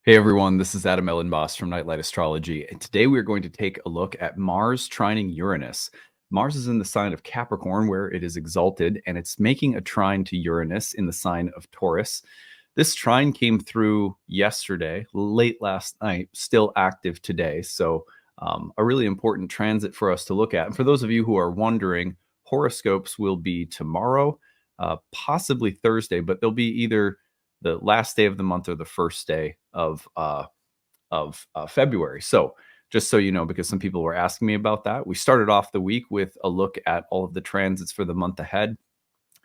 Hey everyone, this is Elenbaas from Nightlight Astrology, and today we're going to take a look at Mars trining Uranus. Mars is in the sign of Capricorn, where it is exalted, and it's making a trine to Uranus in the sign of Taurus. This trine came through yesterday, late last night, still active today. So, a really important transit for us to look at. And for those of you who are wondering, horoscopes will be tomorrow, possibly Thursday, but they'll be either the last day of the month or the first day of February. So just so you know, because some people were asking me about that, we started off the week with a look at all of the transits for the month ahead,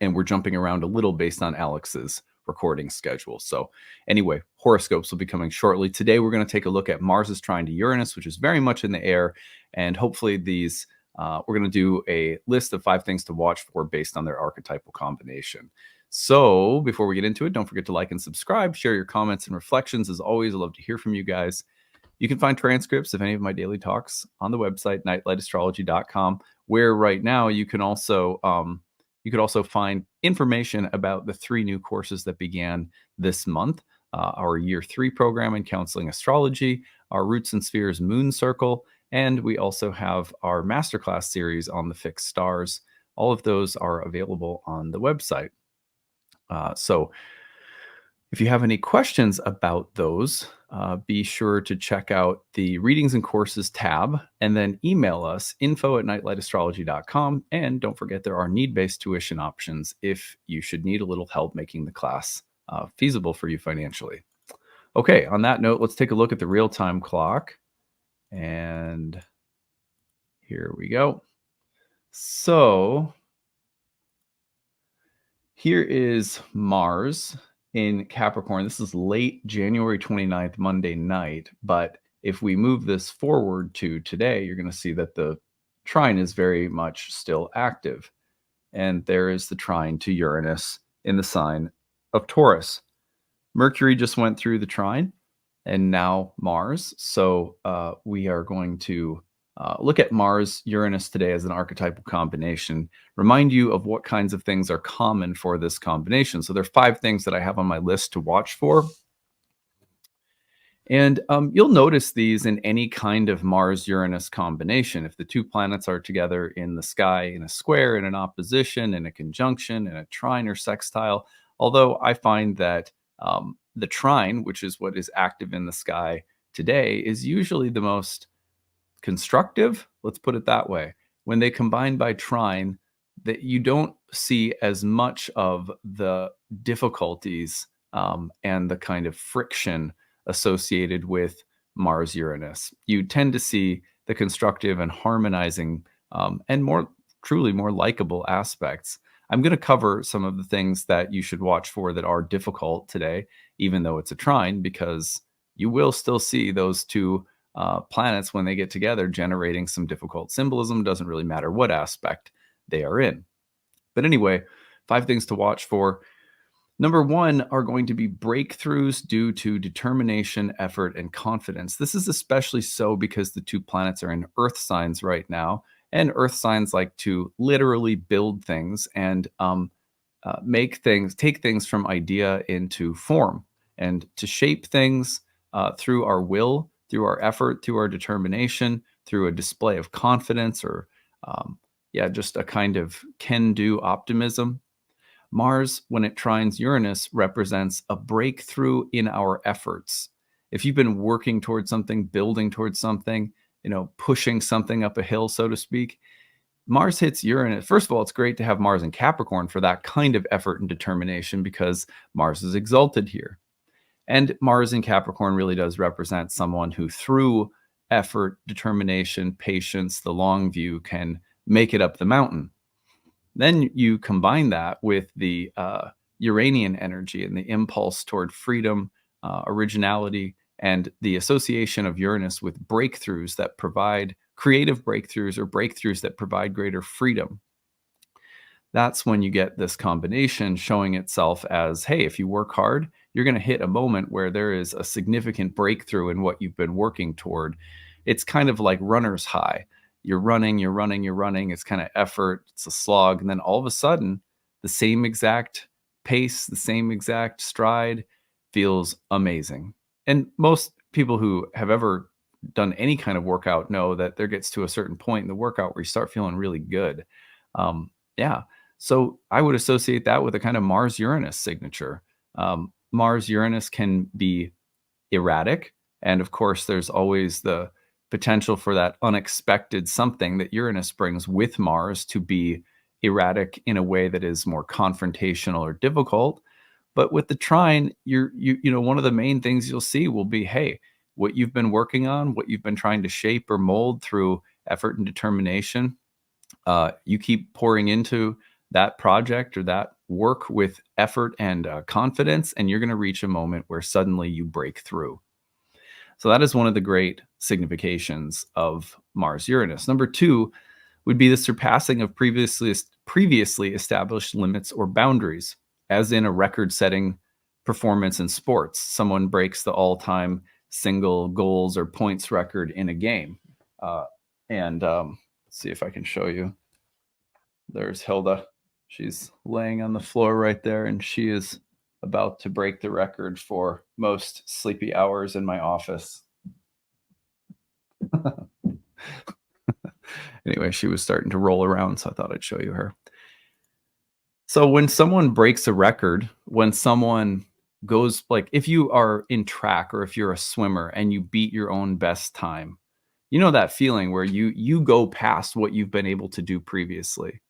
and we're jumping around a little based on Alex's recording schedule. So anyway, horoscopes will be coming shortly. Today we're going to take a look at Mars's trine to Uranus, which is very much in the air, and hopefully these we're going to do a list of 5 things to watch for based on their archetypal combination. So before we get into it, don't forget to like and subscribe, share your comments and reflections. As always, I love to hear from you guys. You can find transcripts of any of my daily talks on the website, nightlightastrology.com, where right now you could also find information about the 3 new courses that began this month. Our year 3 program in counseling astrology, our Roots and Spheres Moon Circle, and we also have our masterclass series on the fixed stars. All of those are available on the website. So if you have any questions about those, be sure to check out the readings and courses tab and then email us info@nightlightastrology.com. And don't forget, there are need-based tuition options if you should need a little help making the class feasible for you financially. Okay, on that note, let's take a look at the real-time clock. And here we go. So here is Mars in Capricorn. This is late January 29th, Monday night. But if we move this forward to today, you're going to see that the trine is very much still active. And there is the trine to Uranus in the sign of Taurus. Mercury just went through the trine and now Mars. So we are going to look at Mars-Uranus today as an archetypal combination, remind you of what kinds of things are common for this combination. So there are 5 things that I have on my list to watch for. And you'll notice these in any kind of Mars-Uranus combination. If the 2 planets are together in the sky in a square, in an opposition, in a conjunction, in a trine or sextile, although I find that the trine, which is what is active in the sky today, is usually the most constructive, let's put it that way. When they combine by trine, that you don't see as much of the difficulties and the kind of friction associated with Mars-Uranus. You tend to see the constructive and harmonizing and more likable aspects. I'm going to cover some of the things that you should watch for that are difficult today, even though it's a trine, because you will still see those 2 planets, when they get together, generating some difficult symbolism. Doesn't really matter what aspect they are in. But anyway, 5 things to watch for. Number 1 are going to be breakthroughs due to determination, effort, and confidence. This is especially so because the 2 planets are in Earth signs right now, and Earth signs like to literally build things and take things from idea into form, and to shape things through our will, through our effort, through our determination, through a display of confidence, or just a kind of can-do optimism. Mars, when it trines Uranus, represents a breakthrough in our efforts. If you've been working towards something, building towards something, pushing something up a hill, so to speak, Mars hits Uranus. First of all, it's great to have Mars in Capricorn for that kind of effort and determination, because Mars is exalted here. And Mars in Capricorn really does represent someone who, through effort, determination, patience, the long view, can make it up the mountain. Then you combine that with the Uranian energy and the impulse toward freedom, originality, and the association of Uranus with breakthroughs that provide creative breakthroughs, or breakthroughs that provide greater freedom. That's when you get this combination showing itself as, hey, if you work hard, you're going to hit a moment where there is a significant breakthrough in what you've been working toward. It's kind of like runner's high. You're running. It's kind of effort. It's a slog. And then all of a sudden, the same exact pace, the same exact stride feels amazing. And most people who have ever done any kind of workout know that there gets to a certain point in the workout where you start feeling really good. Yeah. So I would associate that with a kind of Mars Uranus signature. Mars Uranus can be erratic. And of course, there's always the potential for that unexpected something that Uranus brings with Mars to be erratic in a way that is more confrontational or difficult. But with the trine, one of the main things you'll see will be, hey, what you've been working on, what you've been trying to shape or mold through effort and determination, you keep pouring into that project or that work with effort and confidence, and you're going to reach a moment where suddenly you break through. So that is one of the great significations of Mars Uranus. Number two would be the surpassing of previously established limits or boundaries, as in a record-setting performance in sports. Someone breaks the all-time single goals or points record in a game. And let's see if I can show you. There's Hilda. She's laying on the floor right there, and she is about to break the record for most sleepy hours in my office. Anyway, she was starting to roll around, so I thought I'd show you her. So when someone breaks a record, when someone goes, like, if you are in track or if you're a swimmer and you beat your own best time, you know that feeling where you go past what you've been able to do previously.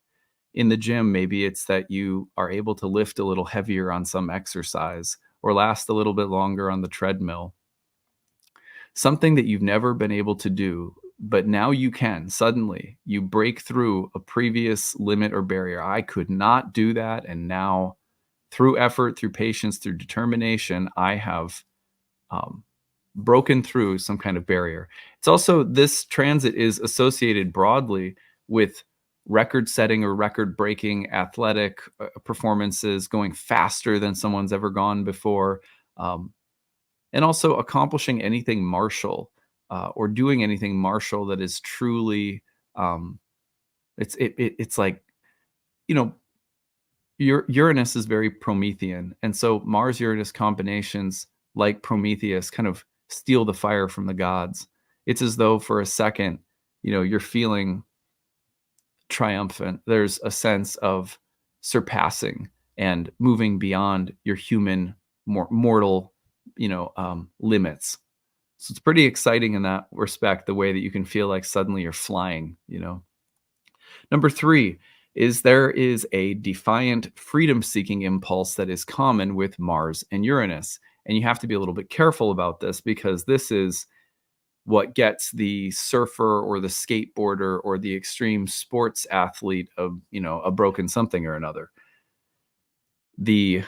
In the gym, maybe it's that you are able to lift a little heavier on some exercise or last a little bit longer on the treadmill. Something that you've never been able to do, but now you can. Suddenly, you break through a previous limit or barrier. I could not do that, and now through effort, through patience, through determination, I have broken through some kind of barrier. It's also, this transit is associated broadly with record setting or record breaking athletic performances, going faster than someone's ever gone before, and also accomplishing anything martial or doing anything martial that is truly it's like, you know, Uranus is very Promethean, and so Mars Uranus combinations, like Prometheus, kind of steal the fire from the gods. It's as though for a second, you're feeling triumphant. There's a sense of surpassing and moving beyond your human, mortal, limits. So it's pretty exciting in that respect, the way that you can feel like suddenly you're flying. Number three is there is a defiant freedom-seeking impulse that is common with Mars and Uranus. And you have to be a little bit careful about this, because this is what gets the surfer or the skateboarder or the extreme sports athlete of, a broken something or another. The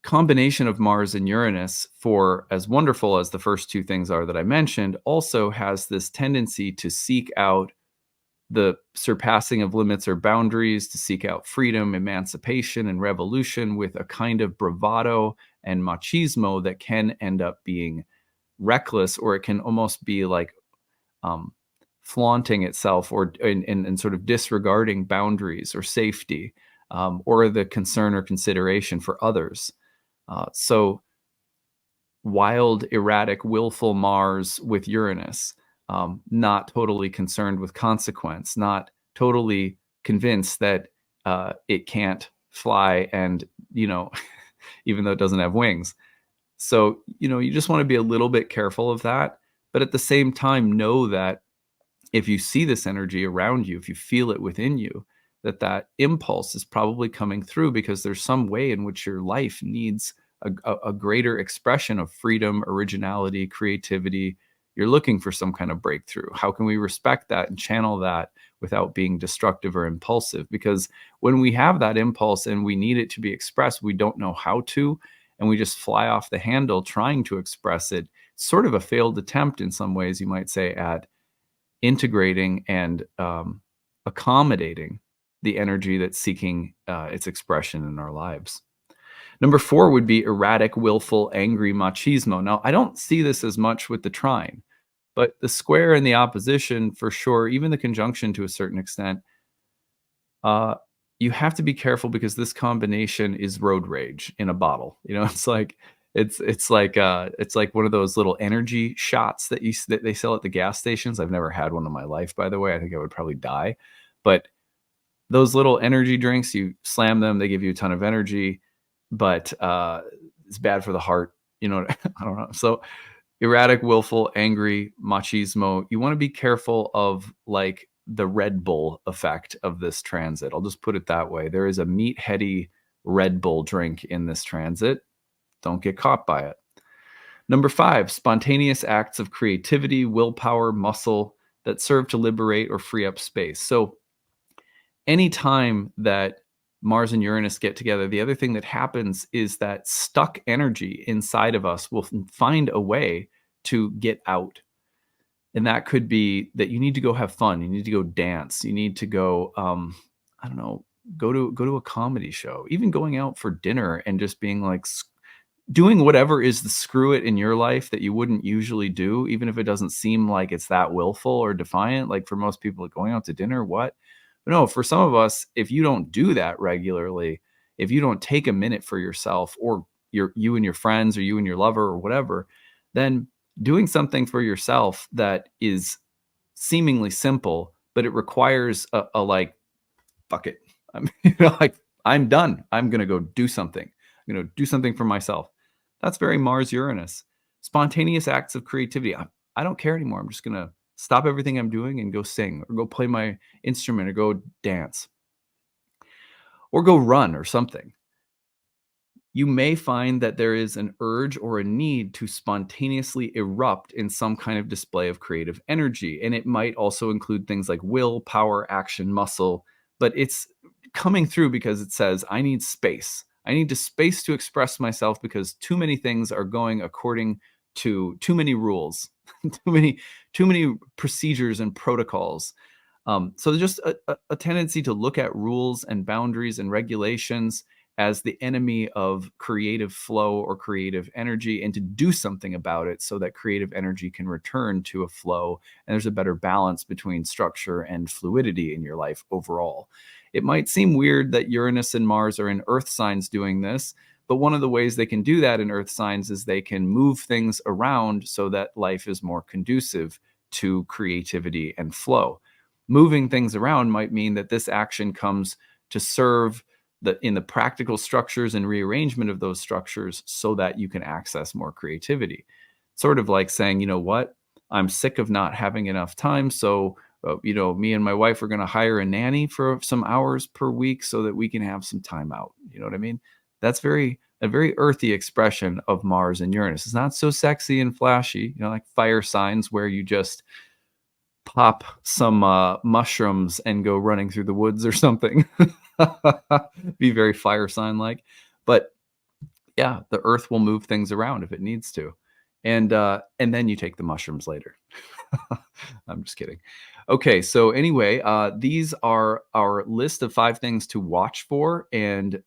combination of Mars and Uranus, for as wonderful as the first two things are that I mentioned, also has this tendency to seek out the surpassing of limits or boundaries, to seek out freedom, emancipation, and revolution with a kind of bravado and machismo that can end up being reckless, or it can almost be like flaunting itself, or and sort of disregarding boundaries or safety, or the concern or consideration for others. So wild, erratic, willful Mars with Uranus, not totally concerned with consequence, not totally convinced that it can't fly, and, even though it doesn't have wings. So, you just want to be a little bit careful of that. But at the same time, know that if you see this energy around you, if you feel it within you, that impulse is probably coming through because there's some way in which your life needs a greater expression of freedom, originality, creativity. You're looking for some kind of breakthrough. How can we respect that and channel that without being destructive or impulsive? Because when we have that impulse and we need it to be expressed, we don't know how to, and we just fly off the handle trying to express it. It's sort of a failed attempt in some ways, you might say, at integrating and accommodating the energy that's seeking its expression in our lives. Number four would be erratic, willful, angry machismo. Now, I don't see this as much with the trine, but the square and the opposition, for sure, even the conjunction to a certain extent, you have to be careful, because this combination is road rage in a bottle. It's like it's like one of those little energy shots that they sell at the gas stations. I've never had one in my life, by the way. I think I would probably die. But those little energy drinks, you slam them, they give you a ton of energy, but it's bad for the heart. You know, I don't know. So erratic, willful, angry, machismo. You want to be careful of like the Red Bull effect of this transit. I'll just put it that way. There is a meatheady Red Bull drink in this transit. Don't get caught by it. Number 5, spontaneous acts of creativity, willpower, muscle that serve to liberate or free up space. So anytime that Mars and Uranus get together, the other thing that happens is that stuck energy inside of us will find a way to get out. And that could be that you need to go have fun. You need to go dance. You need to go, I don't know, go to a comedy show. Even going out for dinner and just being like, doing whatever is the screw it in your life that you wouldn't usually do, even if it doesn't seem like it's that willful or defiant. Like for most people, going out to dinner, what? But no, for some of us, if you don't do that regularly, if you don't take a minute for yourself or you and your friends or you and your lover or whatever, then doing something for yourself that is seemingly simple, but it requires a like, fuck it. I'm, like, I'm done. I'm going to go do something. I'm going to do something for myself. That's very Mars Uranus. Spontaneous acts of creativity. I don't care anymore. I'm just going to stop everything I'm doing and go sing or go play my instrument or go dance or go run or something. You may find that there is an urge or a need to spontaneously erupt in some kind of display of creative energy. And it might also include things like will, power, action, muscle, but it's coming through because it says, I need space. I need space to express myself because too many things are going according to too many rules, too many procedures and protocols. So there's just a tendency to look at rules and boundaries and regulations as the enemy of creative flow or creative energy, and to do something about it so that creative energy can return to a flow and there's a better balance between structure and fluidity in your life overall. It might seem weird that Uranus and Mars are in earth signs doing this, but one of the ways they can do that in earth signs is they can move things around so that life is more conducive to creativity and flow. Moving things around might mean that this action comes to serve in the practical structures and rearrangement of those structures so that you can access more creativity. Sort of like saying, you know what, I'm sick of not having enough time. So, me and my wife are going to hire a nanny for some hours per week so that we can have some time out. You know what I mean? That's a very earthy expression of Mars and Uranus. It's not so sexy and flashy, like fire signs where you just pop some mushrooms and go running through the woods or something. Be very fire sign like. But yeah, the earth will move things around if it needs to. And then you take the mushrooms later. I'm just kidding. Okay, so anyway, these are our list of 5 things to watch for. And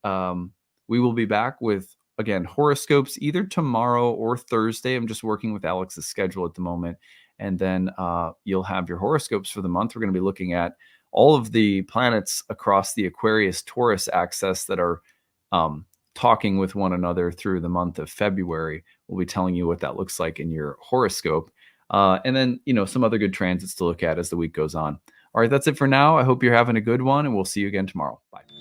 we will be back with, again, horoscopes either tomorrow or Thursday. I'm just working with Alex's schedule at the moment. And then you'll have your horoscopes for the month. We're going to be looking at all of the planets across the Aquarius Taurus axis that are talking with one another through the month of February. We'll be telling you what that looks like in your horoscope. And then, some other good transits to look at as the week goes on. All right, that's it for now. I hope you're having a good one, and we'll see you again tomorrow. Bye.